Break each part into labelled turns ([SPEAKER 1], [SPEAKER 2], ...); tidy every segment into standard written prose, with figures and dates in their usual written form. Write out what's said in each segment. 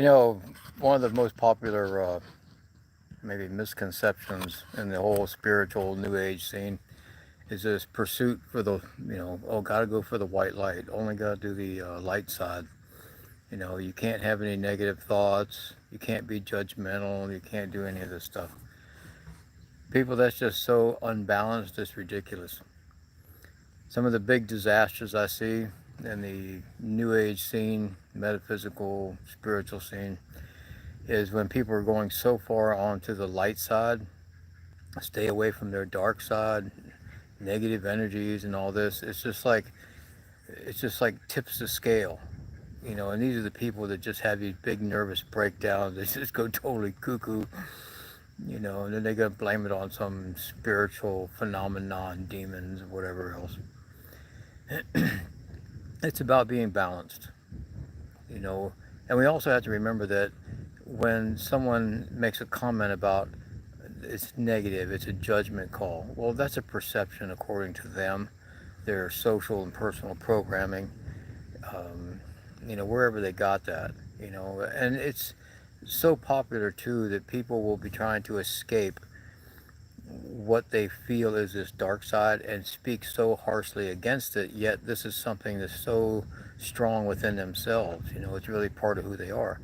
[SPEAKER 1] You know, one of the most popular, maybe misconceptions in the whole spiritual New Age scene is this pursuit for the, oh, gotta go for the white light. Only gotta do the light side. You can't have any negative thoughts. You can't be judgmental. You can't do any of this stuff. People, that's just so unbalanced. It's ridiculous. Some of the big disasters I see in the New Age scene, metaphysical, spiritual scene, is when people are going so far onto the light side, stay away from their dark side, negative energies and all this. It's just like tips the scale. And these are the people that just have these big nervous breakdowns. They just go totally cuckoo, and then they're going to blame it on some spiritual phenomenon, demons, whatever else. It's about being balanced, you know. And we also have to remember that when someone makes a comment about it's negative, it's a judgment call. Well, that's a perception according to them, their social and personal programming, wherever they got that, and it's so popular too that people will be trying to escape what they feel is this dark side and speak so harshly against it, yet this is something that's so strong within themselves. It's really part of who they are.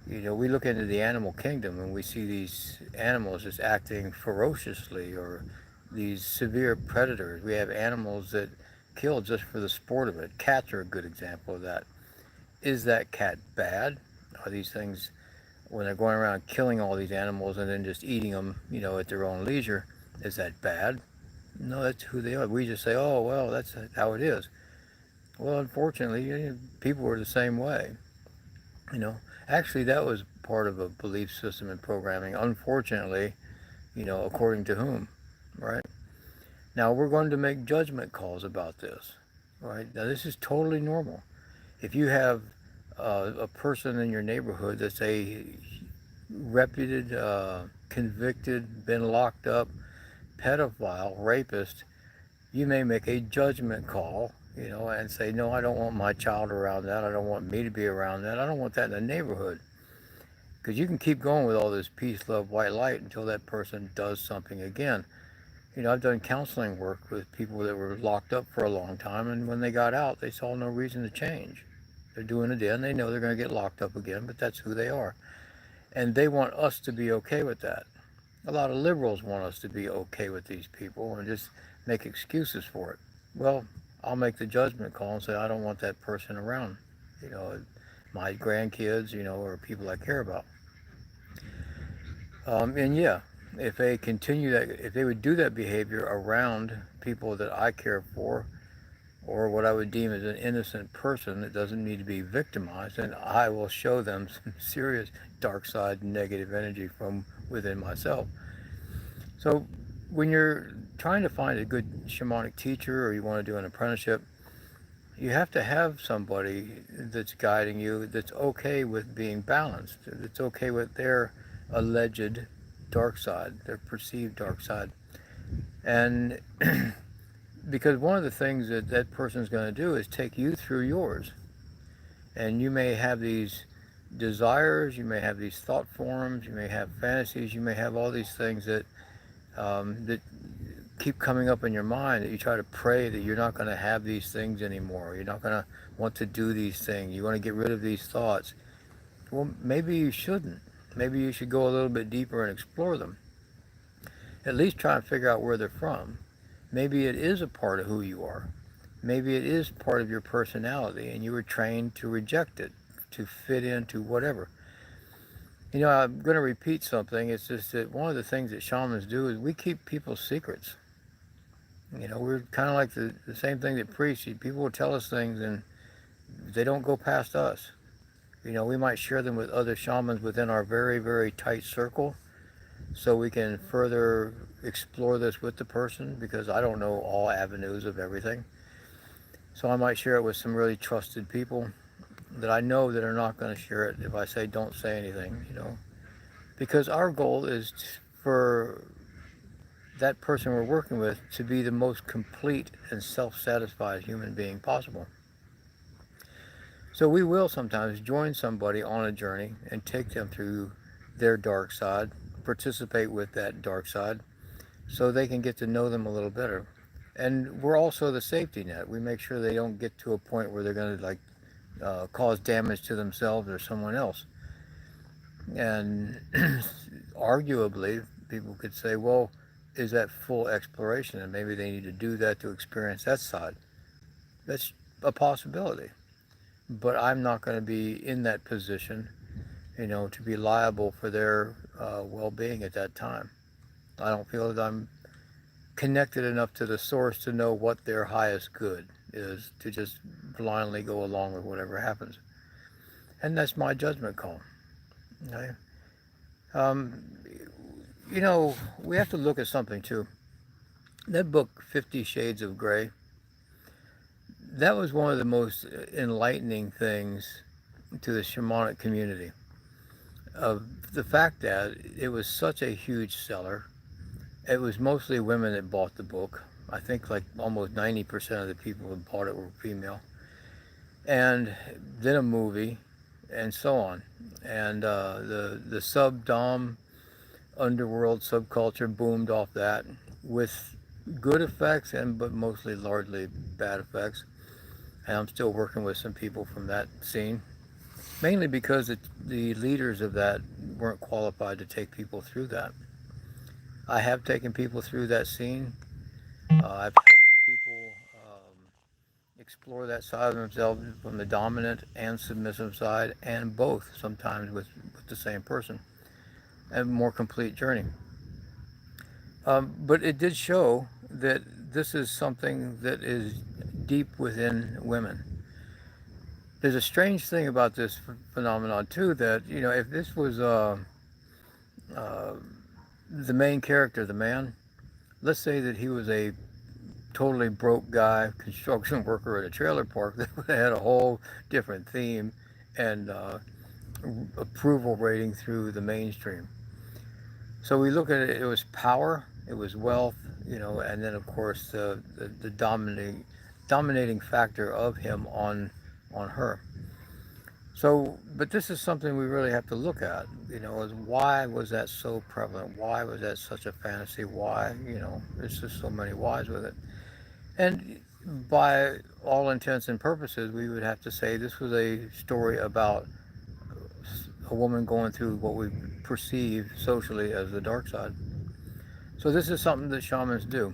[SPEAKER 1] We look into the animal kingdom and we see these animals just acting ferociously, or these severe predators. We have animals that kill just for the sport of it. Cats are a good example of that. Is that cat bad? Are these things, when they're going around killing all these animals and then just eating them, at their own leisure, is that bad? No, that's who they are. We just say, oh, well, that's how it is. Well, unfortunately, people were the same way. You know, Actually, that was part of a belief system in programming. Unfortunately, according to whom, right? Now we're going to make judgment calls about this, right? Now this is totally normal. If you have a person in your neighborhood that's a reputed, convicted, been locked up pedophile, rapist, you may make a judgment call, and say, no, I don't want my child around that. I don't want me to be around that. I don't want that in the neighborhood. Because you can keep going with all this peace, love, white light until that person does something again. I've done counseling work with people that were locked up for a long time, and when they got out, they saw no reason to change. They're doing it in. They know they're going to get locked up again, but that's who they are. And they want us to be okay with that. A lot of liberals want us to be okay with these people and just make excuses for it. Well, I'll make the judgment call and say, I don't want that person around, you know, my grandkids, or people I care about. And yeah, if they continue that, if they would do that behavior around people that I care for, or what I would deem as an innocent person that doesn't need to be victimized, then I will show them some serious dark side negative energy from within myself. So when you're trying to find a good shamanic teacher, or you want to do an apprenticeship, you have to have somebody that's guiding you that's okay with being balanced, that's okay with their alleged dark side, their perceived dark side. And because one of the things that that person's going to do is take you through yours. And you may have these desires, you may have these thought forms, you may have fantasies, you may have all these things that keep coming up in your mind, that you try to pray that you're not going to have these things anymore. You're not going to want to do these things. You want to get rid of these thoughts. Well, maybe you shouldn't. Maybe you should go a little bit deeper and explore them. At least try and figure out where they're from. Maybe it is a part of who you are. Maybe it is part of your personality and you were trained to reject it, to fit into whatever. I'm going to repeat something. It's just that one of the things that shamans do is we keep people's secrets. We're kind of like the same thing that priests. People will tell us things and they don't go past us. We might share them with other shamans within our very, very tight circle so we can further explore this with the person, because I don't know all avenues of everything. So I might share it with some really trusted people that I know that are not going to share it if I say don't say anything, because our goal is for that person we're working with to be the most complete and self-satisfied human being possible. So we will sometimes join somebody on a journey and take them through their dark side, participate with that dark side, so they can get to know them a little better. And we're also the safety net. We make sure they don't get to a point where they're going to cause damage to themselves or someone else. And arguably, people could say, well, is that full exploration? And maybe they need to do that to experience that side. That's a possibility. But I'm not going to be in that position, to be liable for their well being at that time. I don't feel that I'm connected enough to the source to know what their highest good is, to just blindly go along with whatever happens. And that's my judgment call. Okay? Um, we have to look at something too. That book, 50 Shades of Grey, that was one of the most enlightening things to the shamanic community. Of the fact that it was such a huge seller. It was mostly women that bought the book. I think like almost 90% of the people who bought it were female. And then a movie, and so on. And the SubDom Underworld subculture boomed off that with good effects, but mostly largely bad effects. And I'm still working with some people from that scene, mainly because the leaders of that weren't qualified to take people through that. I have taken people through that scene. I've helped people explore that side of themselves from the dominant and submissive side, and both sometimes with the same person, a more complete journey. But it did show that this is something that is deep within women. There's a strange thing about this phenomenon too, that if this was uh, the main character, the man, let's say that he was a totally broke guy, construction worker at a trailer park, that would have had a whole different theme and approval rating through the mainstream. So we look at it, it was power, it was wealth, and then of course the dominating factor of him on her. So, but this is something we really have to look at, is why was that so prevalent? Why was that such a fantasy? Why, there's just so many whys with it. And by all intents and purposes, we would have to say this was a story about a woman going through what we perceive socially as the dark side. So this is something that shamans do.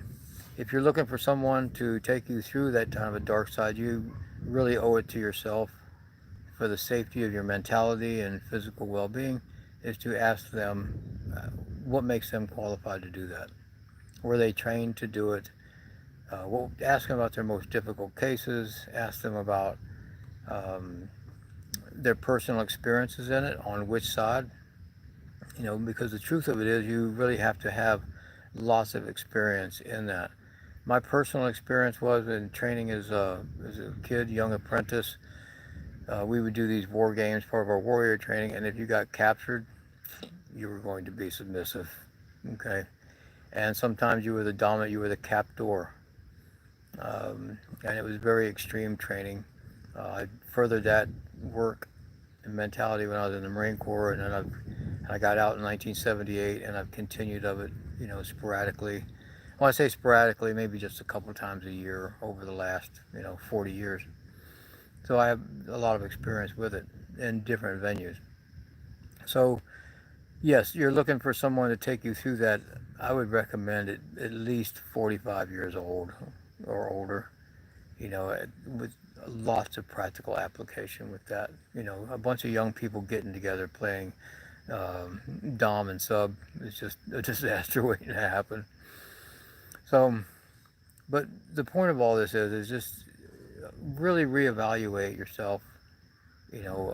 [SPEAKER 1] If you're looking for someone to take you through that kind of a dark side, you really owe it to yourself, for the safety of your mentality and physical well-being, is to ask them what makes them qualified to do that. Were they trained to do it? Ask them about their most difficult cases. Ask them about um, their personal experiences in it, on which side. Because the truth of it is, you really have to have lots of experience in that. My personal experience was in training as a kid, young apprentice. We would do these war games, part of our warrior training, and if you got captured, you were going to be submissive. Okay, and sometimes you were the dominant, you were the captor. And it was very extreme training. I furthered that work and mentality when I was in the Marine Corps, and then I got out in 1978, and I've continued of it, sporadically. When I say sporadically, maybe just a couple of times a year over the last, 40 years. So I have a lot of experience with it in different venues. So yes, you're looking for someone to take you through that. I would recommend it at least 45 years old or older, with lots of practical application with that. A bunch of young people getting together playing Dom and Sub is just a disaster waiting to happen. So, but the point of all this is just really reevaluate yourself,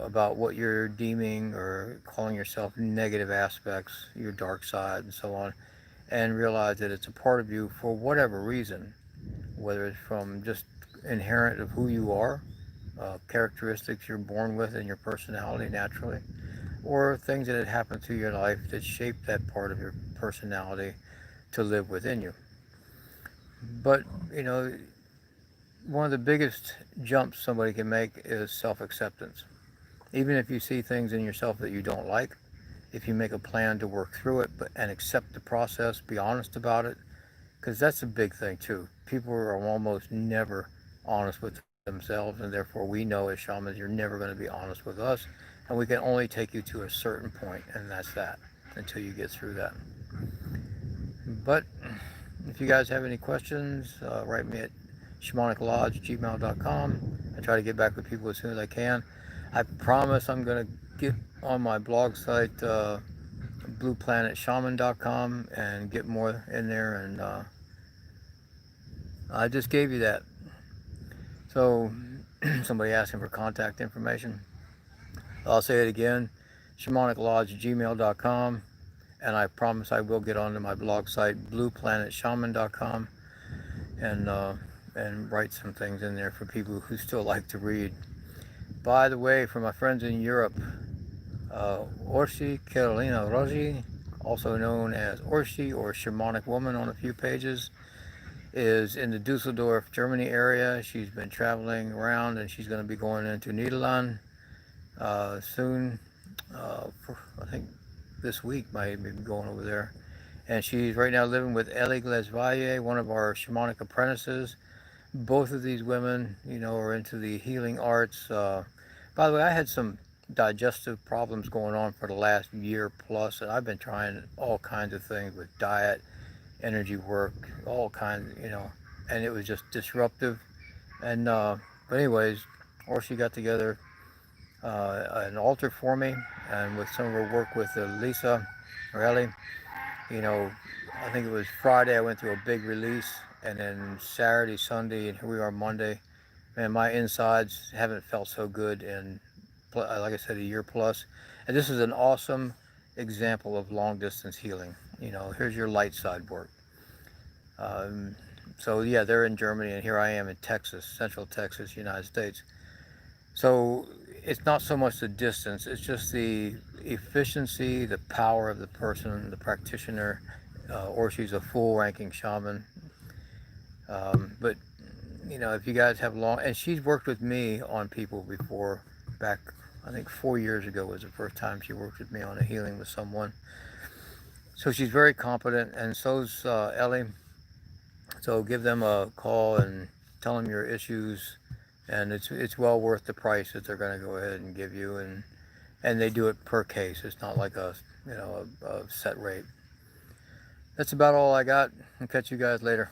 [SPEAKER 1] about what you're deeming or calling yourself negative aspects, your dark side, and so on, and realize that it's a part of you for whatever reason, whether it's from just inherent of who you are, characteristics you're born with in your personality naturally, or things that had happened through your life that shaped that part of your personality to live within you. But, one of the biggest jumps somebody can make is self-acceptance. Even if you see things in yourself that you don't like, if you make a plan to work through it and accept the process, be honest about it, because that's a big thing too. People are almost never honest with themselves, and therefore we know as shamans you're never going to be honest with us, and we can only take you to a certain point, and that's that, until you get through that. But if you guys have any questions, write me at shamaniclodge@gmail.com. I try to get back with people as soon as I can. I promise I'm going to get on my blog site, blueplanetshaman.com, and get more in there, and I just gave you that. So somebody asking for contact information. I'll say it again, shamaniclodge@gmail.com, and I promise I will get onto my blog site, blueplanetshaman.com, and write some things in there for people who still like to read. By the way, for my friends in Europe, Orsi Carolina Rossi, also known as Orsi or Shamanic Woman on a few pages, is in the Dusseldorf, Germany area. She's been traveling around, and she's going to be going into Nederland soon. I think this week might be going over there. And she's right now living with Ellie Glesvalle, one of our shamanic apprentices. Both of these women, are into the healing arts. By the way, I had some digestive problems going on for the last year plus, and I've been trying all kinds of things with diet, energy work, all kinds, and it was just disruptive. And but anyways, or she got together an altar for me, and with some of her work with Lisa or Ellie, I think it was Friday I went through a big release, and then Saturday, Sunday, and here we are Monday. Man, my insides haven't felt so good in, like I said, a year plus. And this is an awesome example of long distance healing. Here's your light side work. So yeah, they're in Germany, and here I am in Texas, Central Texas, United States. So it's not so much the distance, it's just the efficiency, the power of the person, the practitioner, or she's a full ranking shaman. But if you guys have long, and she's worked with me on people before, back, I think 4 years ago was the first time she worked with me on a healing with someone. So she's very competent, and so's Ellie. So give them a call and tell them your issues, and it's well worth the price that they're going to go ahead and give you, and they do it per case. It's not like a set rate. That's about all I got. I'll catch you guys later.